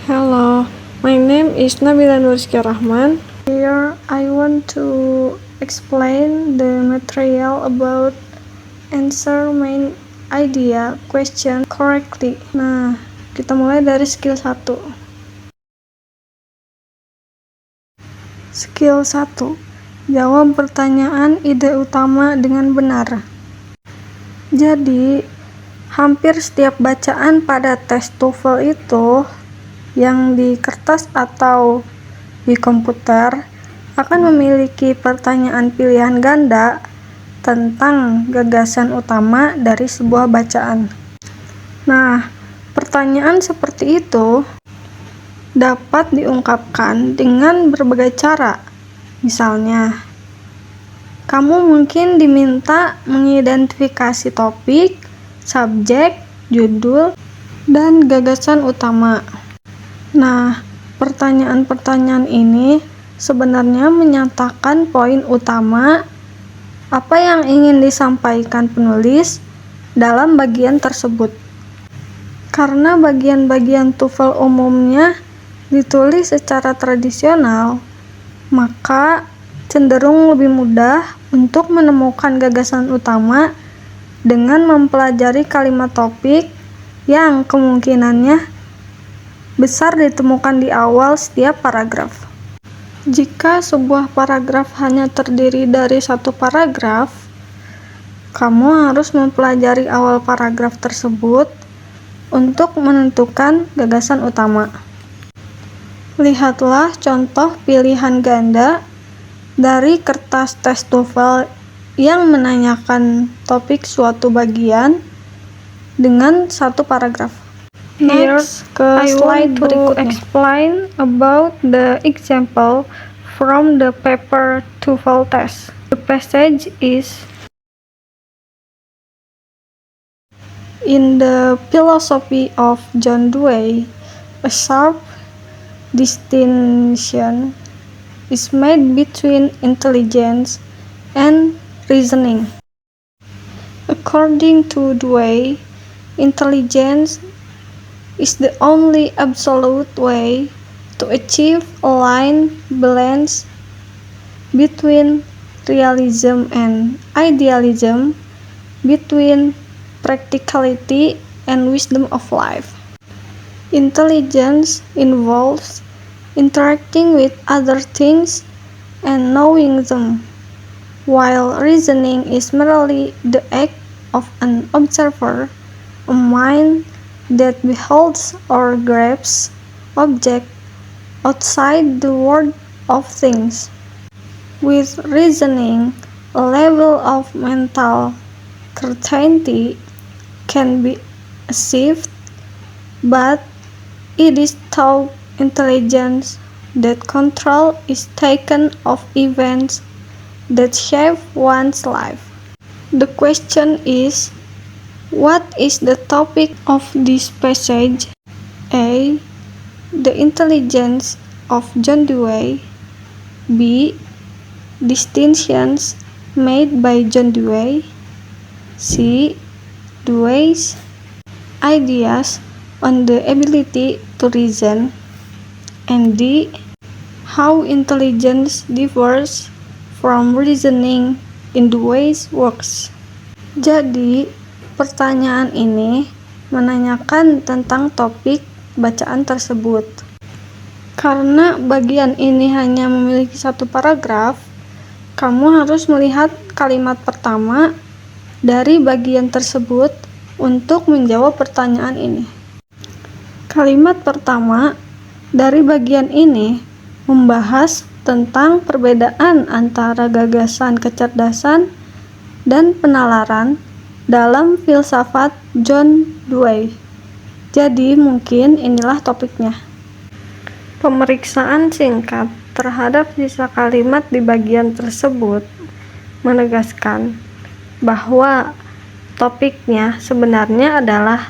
Hello, my name is Nabila Nurizky Rahman. Here I want to explain the material about answer main idea question correctly. Nah, kita mulai dari skill 1. Skill 1. Jawab pertanyaan ide utama dengan benar. Jadi, hampir setiap bacaan pada tes TOEFL itu yang di kertas atau di komputer akan memiliki pertanyaan pilihan ganda tentang gagasan utama dari sebuah bacaan. Nah, pertanyaan seperti itu dapat diungkapkan dengan berbagai cara. Misalnya, kamu mungkin diminta mengidentifikasi topik, subjek, judul, dan gagasan utama. Nah, pertanyaan-pertanyaan ini sebenarnya menyatakan poin utama apa yang ingin disampaikan penulis dalam bagian tersebut. Karena bagian-bagian TOEFL umumnya ditulis secara tradisional, maka cenderung lebih mudah untuk menemukan gagasan utama dengan mempelajari kalimat topik yang kemungkinannya besar ditemukan di awal setiap paragraf. Jika sebuah paragraf hanya terdiri dari satu paragraf, kamu harus mempelajari awal paragraf tersebut untuk menentukan gagasan utama. Lihatlah contoh pilihan ganda dari kertas tes TOEFL yang menanyakan topik suatu bagian dengan satu paragraf. Next, I want to explain about the example from the paper TOEFL test. The passage is in the philosophy of John Dewey. A sharp distinction is made between intelligence and reasoning. According to Dewey, intelligence is the only absolute way to achieve a line balance between realism and idealism, between practicality and wisdom of life. Intelligence involves interacting with other things and knowing them, while reasoning is merely the act of an observer, a mind that beholds or grasps objects outside the world of things. With reasoning, a level of mental certainty can be achieved, but it is through intelligence that control is taken of events that shape one's life. The question is, what is the topic of this passage? A. The intelligence of John Dewey. B. Distinctions made by John Dewey. C. Dewey's ideas on the ability to reason. And D. How intelligence differs from reasoning in Dewey's works. Jadi, pertanyaan ini menanyakan tentang topik bacaan tersebut. Karena bagian ini hanya memiliki satu paragraf, kamu harus melihat kalimat pertama dari bagian tersebut untuk menjawab pertanyaan ini. Kalimat pertama dari bagian ini membahas tentang perbedaan antara gagasan kecerdasan dan penalaran dalam filsafat John Dewey. Jadi mungkin inilah topiknya. Pemeriksaan singkat terhadap sisa kalimat di bagian tersebut menegaskan bahwa topiknya sebenarnya adalah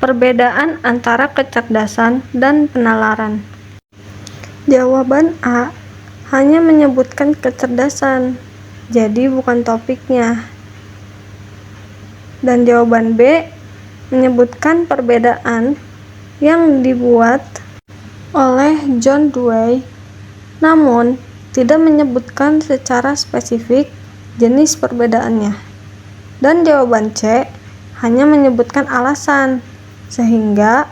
perbedaan antara kecerdasan dan penalaran. Jawaban A hanya menyebutkan kecerdasan, jadi bukan topiknya. Dan jawaban B menyebutkan perbedaan yang dibuat oleh John Dewey, namun tidak menyebutkan secara spesifik jenis perbedaannya. Dan jawaban C hanya menyebutkan alasan, sehingga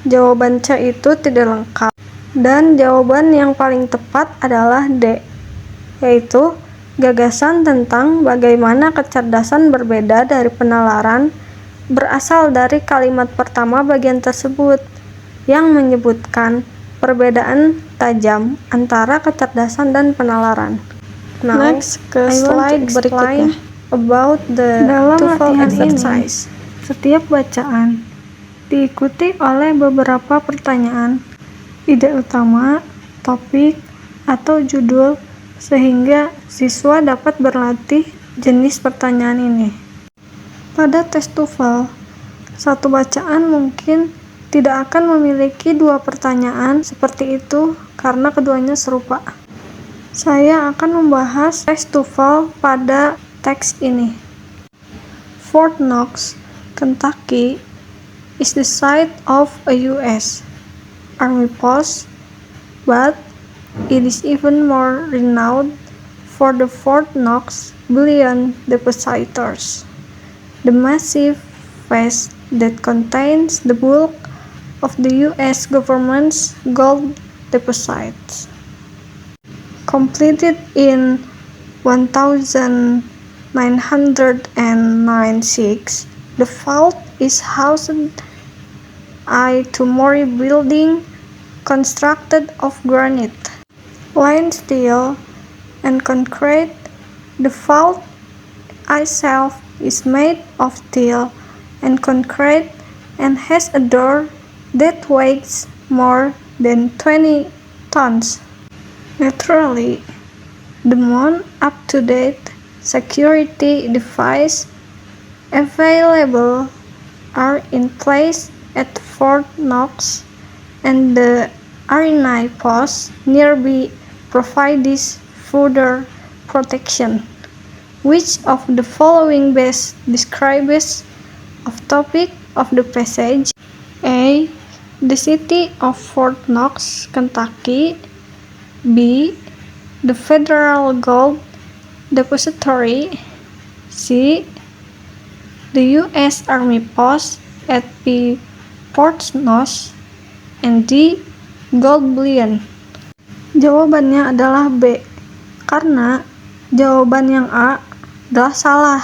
jawaban C itu tidak lengkap. Dan jawaban yang paling tepat adalah D, yaitu gagasan tentang bagaimana kecerdasan berbeda dari penalaran berasal dari kalimat pertama bagian tersebut yang menyebutkan perbedaan tajam antara kecerdasan dan penalaran. Next, ke slide berikutnya about the TOEFL exercise. Setiap bacaan diikuti oleh beberapa pertanyaan, ide utama, topik, atau judul, sehingga siswa dapat berlatih jenis pertanyaan ini. Pada tes TOEFL, satu bacaan mungkin tidak akan memiliki dua pertanyaan seperti itu karena keduanya serupa. Saya akan membahas tes TOEFL pada teks ini. Fort Knox, Kentucky is the site of a U.S. Army post, but it is even more renowned for the Fort Knox bullion depositors, the massive vest that contains the bulk of the U.S. government's gold deposits. Completed in 1996, the vault is housed in a two-story building constructed of granite, lined steel, and concrete. The vault itself is made of steel and concrete and has a door that weighs more than 20 tons. Naturally, the most up-to-date security devices available are in place at Fort Knox, and the Army post nearby provides further protection. Which of the following best describes the topic of the passage? A. The city of Fort Knox, Kentucky. B. The Federal Gold Depository. C. The U.S. Army post at Fort Knox. And D. Gold bullion. Jawabannya adalah B, karena jawaban yang A adalah salah.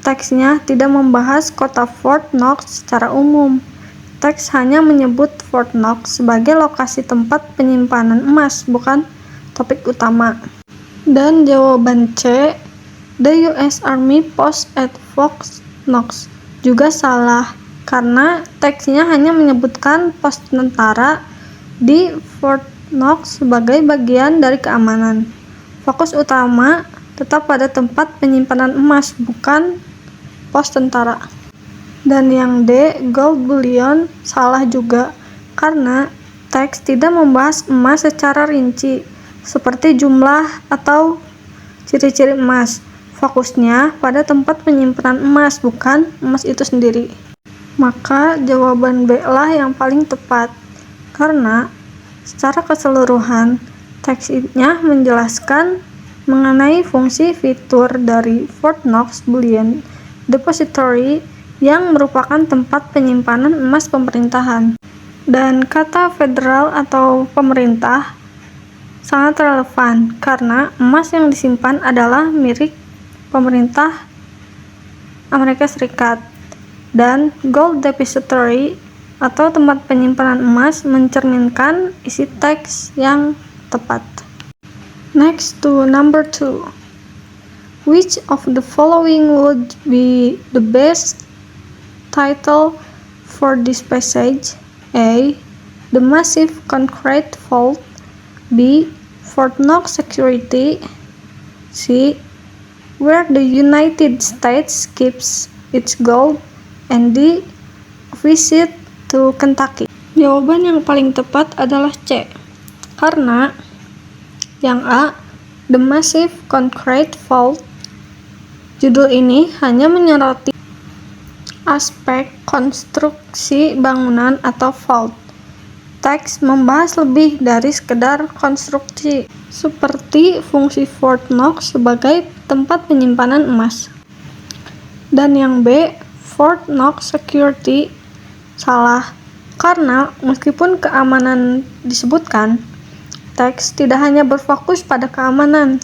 Teksnya tidak membahas kota Fort Knox secara umum. Teks hanya menyebut Fort Knox sebagai lokasi tempat penyimpanan emas, bukan topik utama. Dan jawaban C, the U.S. Army post at Fort Knox, juga salah, karena teksnya hanya menyebutkan pos tentara di Fort Knox sebagai bagian dari keamanan. Fokus utama tetap pada tempat penyimpanan emas, bukan pos tentara. Dan yang D, gold bullion, salah juga, karena teks tidak membahas emas secara rinci, seperti jumlah atau ciri-ciri emas. Fokusnya pada tempat penyimpanan emas, bukan emas itu sendiri. Maka jawaban B lah yang paling tepat, karena secara keseluruhan teksnya menjelaskan mengenai fungsi fitur dari Fort Knox Bullion Depository yang merupakan tempat penyimpanan emas pemerintahan. Dan kata federal atau pemerintah sangat relevan karena emas yang disimpan adalah milik pemerintah Amerika Serikat. Dan Gold Depository atau tempat penyimpanan emas mencerminkan isi teks yang tepat. Next to number 2. Which of the following would be the best title for this passage? A. The massive concrete vault. B. Fort Knox security. C. Where the United States keeps its gold. And D. Visit to Kentucky. Jawaban yang paling tepat adalah C, karena yang A, the massive concrete vault. Judul ini hanya menyoroti aspek konstruksi bangunan atau vault, Teks membahas lebih dari sekedar konstruksi, seperti fungsi Fort Knox sebagai tempat penyimpanan emas. Dan yang B, Fort Knox Security, salah, karena meskipun keamanan disebutkan, teks tidak hanya berfokus pada keamanan,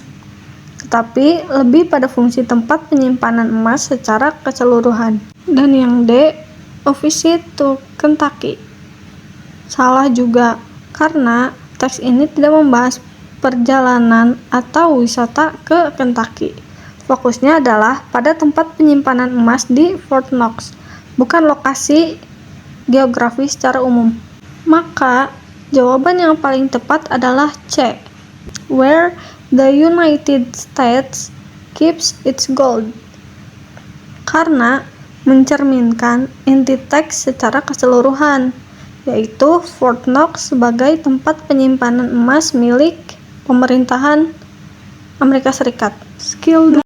tetapi lebih pada fungsi tempat penyimpanan emas secara keseluruhan. Dan yang D, A Visit to Kentucky, salah juga, karena teks ini tidak membahas perjalanan atau wisata ke Kentucky. Fokusnya adalah pada tempat penyimpanan emas di Fort Knox, bukan lokasi geografi secara umum. Maka, jawaban yang paling tepat adalah C, where the United States keeps its gold, karena mencerminkan inti teks secara keseluruhan, yaitu Fort Knox sebagai tempat penyimpanan emas milik pemerintahan Amerika Serikat. Skill